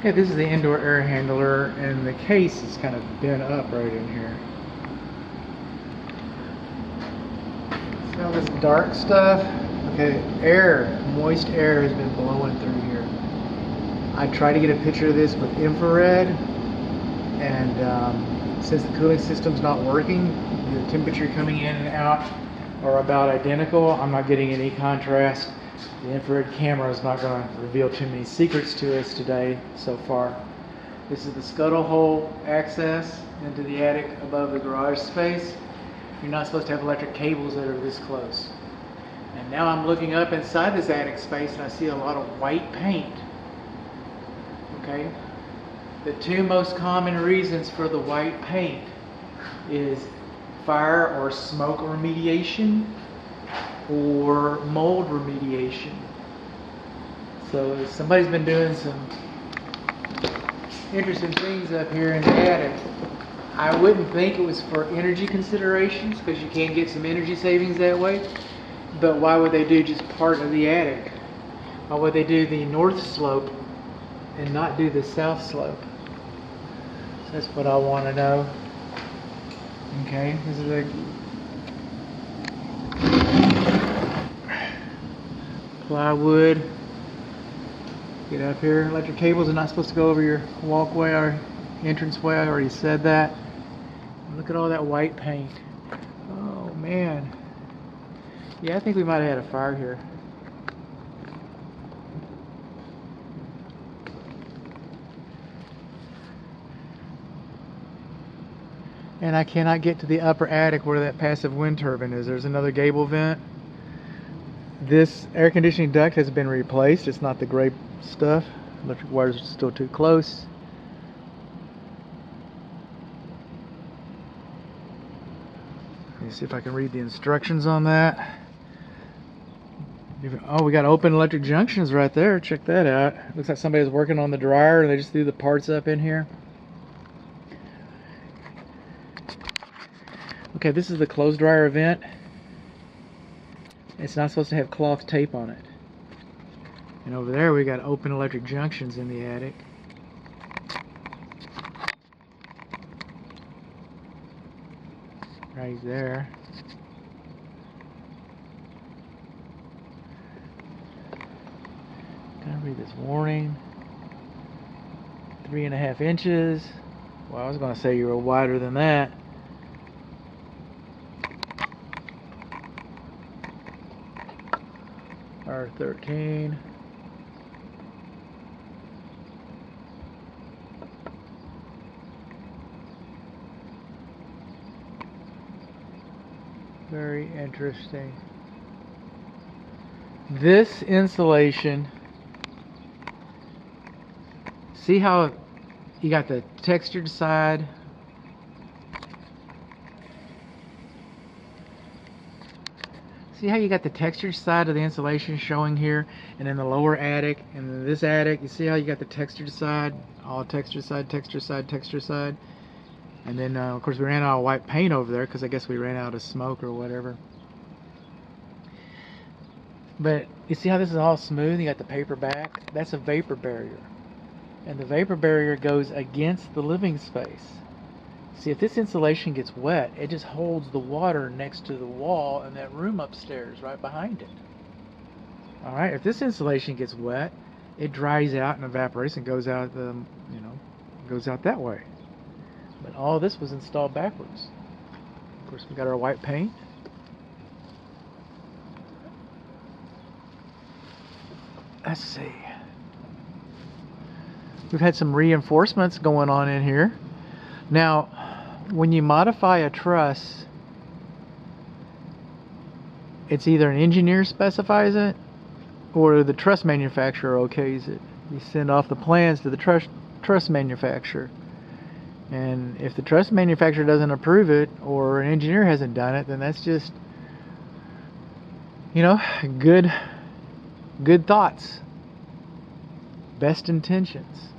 Okay, this is the indoor air handler, and the case is kind of bent up right in here. See all this dark stuff? Okay, moist air has been blowing through here. I tried to get a picture of this with infrared, and since the cooling system's not working, the temperature coming in and out are about identical. I'm not getting any contrast. The infrared camera is not going to reveal too many secrets to us today so far. This is the scuttle hole access into the attic above the garage space. You're not supposed to have electric cables that are this close. And now I'm looking up inside this attic space and I see a lot of white paint. Okay? The two most common reasons for the white paint is fire or smoke remediation or mold remediation. So somebody's been doing some interesting things up here in the attic. I wouldn't think it was for energy considerations, because you can get some energy savings that way. But why would they do just part of the attic? Why would they do the north slope and not do the south slope? So that's what I want to know. Okay, this is a plywood. Get up here. Electric cables are not supposed to go over your walkway or entranceway. I already said that. Look at all that white paint. Oh man. Yeah, I think we might have had a fire here. And I cannot get to the upper attic where that passive wind turbine is. There's another gable vent. This air conditioning duct has been replaced. It's not the gray stuff. Electric wires are still too close. Let me see if I can read the instructions on that. Oh, we got open electric junctions right there. Check that out. Looks like somebody was working on the dryer and they just threw the parts up in here. Okay, this is the clothes dryer vent. It's not supposed to have cloth tape on it. And over there we got open electric junctions in the attic. Right there. Can I read this warning? 3.5 inches. Well, I was going to say you were wider than that. R13. Very interesting. This insulation, see how you got the textured side? See how you got the textured side of the insulation showing here, and then the lower attic, and then this attic, you see how you got the textured side, all textured side, textured side, textured side. And then, of course, we ran out of white paint over there because I guess we ran out of smoke or whatever. But you see how this is all smooth? You got the paper back. That's a vapor barrier. And the vapor barrier goes against the living space. See, if this insulation gets wet, it just holds the water next to the wall in that room upstairs right behind it. All right, if this insulation gets wet, it dries out and evaporates and goes out goes out that way. But all this was installed backwards. Of course, we got our white paint. Let's see. We've had some reinforcements going on in here. Now, when you modify a truss, it's either an engineer specifies it or the truss manufacturer okays it. You send off the plans to the truss manufacturer. And if the truss manufacturer doesn't approve it or an engineer hasn't done it, then that's just, good thoughts, best intentions.